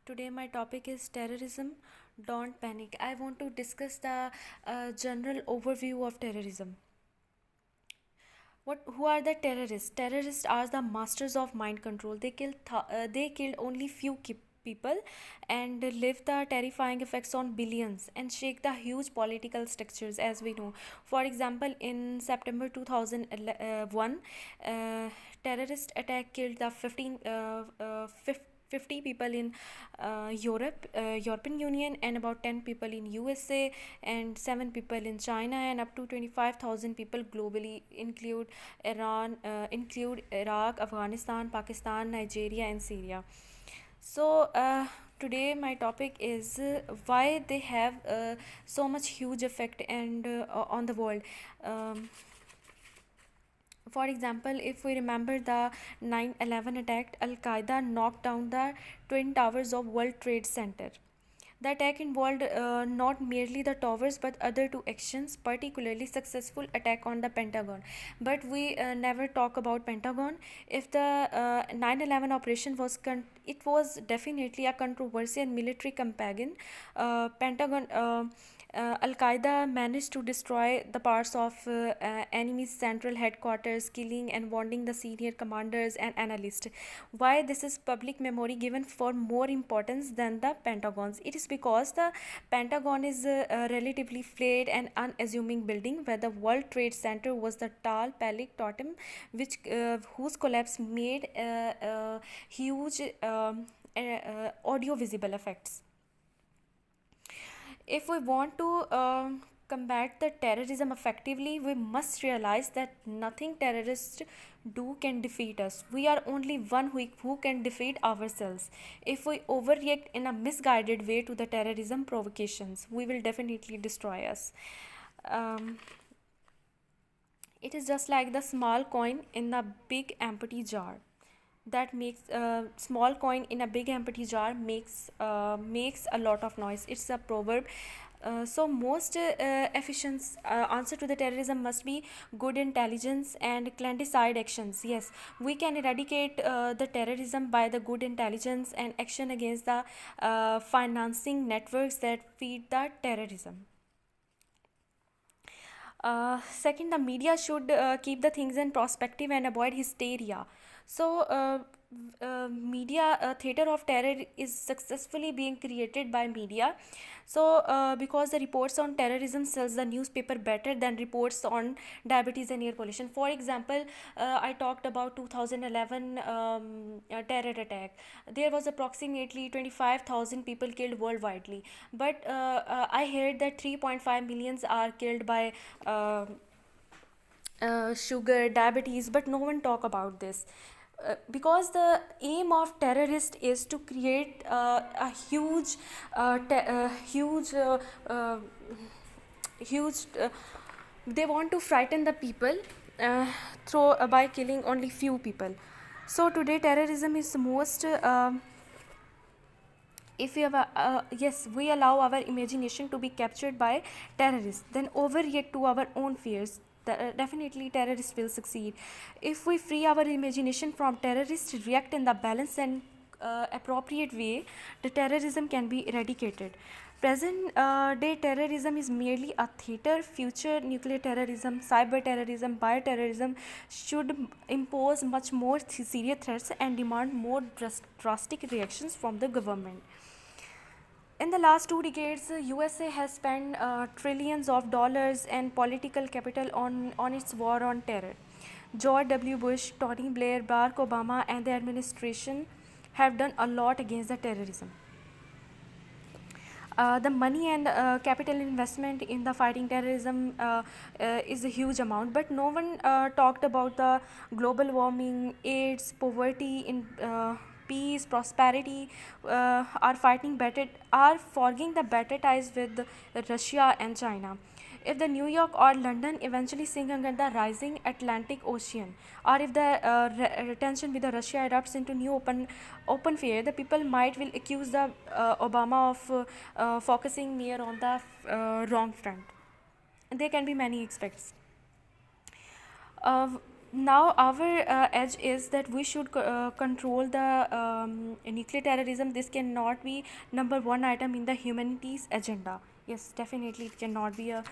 Today my topic is terrorism. Don't panic. I want to discuss the general overview of terrorism. Who are the terrorists? Terrorists are the masters of mind control. They killed only people and live the terrifying effects on billions and shake the huge political structures, as we know. For example, in September 2001, terrorist attack killed the 50 people in European Union, and about 10 people in USA, and 7 people in China, and up to 25,000 people globally, include Iraq, Afghanistan, Pakistan, Nigeria, and Syria. So today my topic is why they have so much huge effect and on the world. Um, for example, if we remember the 9/11 attack, Al Qaeda knocked down the twin towers of World Trade Center. The attack involved not merely the towers but other two actions, particularly successful attack on the Pentagon. But we never talk about Pentagon. If the 9/11 operation it was definitely a controversial military campaign. Pentagon. Al Qaeda managed to destroy the parts of enemy's central headquarters, killing and wounding the senior commanders and analysts. Why this is public memory given for more importance than the Pentagon's? It is because the Pentagon is a relatively flat and unassuming building, where the World Trade Center was the tall pellic totem, whose collapse made huge audio visible effects. If we want to combat the terrorism effectively, we must realize that nothing terrorists do can defeat us. We are only one who can defeat ourselves. If we overreact in a misguided way to the terrorism provocations, we will definitely destroy us. Um, it is just like the small coin in the big empty jar. That makes small coin in a big empty jar makes a lot of noise. It's a proverb. So most efficient answer to the terrorism must be good intelligence and clandestine actions. Yes, we can eradicate the terrorism by the good intelligence and action against the financing networks that feed the terrorism. Second, the media should keep the things in perspective and avoid hysteria. So, media theater of terror is successfully being created by media. So, because the reports on terrorism sells the newspaper better than reports on diabetes and air pollution. For example, I talked about 2011 terror attack. There was approximately 25,000 people killed worldwide, but I heard that 3.5 millions are killed by sugar, diabetes, but no one talk about this. Because the aim of terrorist is to create a huge huge they want to frighten the people through by killing only few people. So today terrorism is most if we have yes, we allow our imagination to be captured by terrorists, then overreact to our own fears, definitely terrorists will succeed. If we free our imagination from terrorists, react in the balanced and appropriate way, the terrorism can be eradicated. Present day terrorism is merely a theater. Future nuclear terrorism, cyber terrorism, bioterrorism should impose much more serious threats and demand more drastic reactions from the government. In the last 2 decades, USA has spent trillions of dollars and political capital on its war on terror. George W. Bush, Tony Blair, Barack Obama, and the administration have done a lot against the terrorism. The money and capital investment in the fighting terrorism is a huge amount, but no one talked about the global warming, AIDS, poverty, in peace, prosperity, are forging the better ties with Russia and China. If the New York or London eventually sink under the rising Atlantic Ocean, or if the tension with the Russia erupts into new open fire, the people might will accuse the Obama of focusing near on the wrong front. There can be many aspects. Uh, now our edge is that we should control the nuclear terrorism. This cannot be number one item in the humanity's agenda. Yes, definitely it cannot be a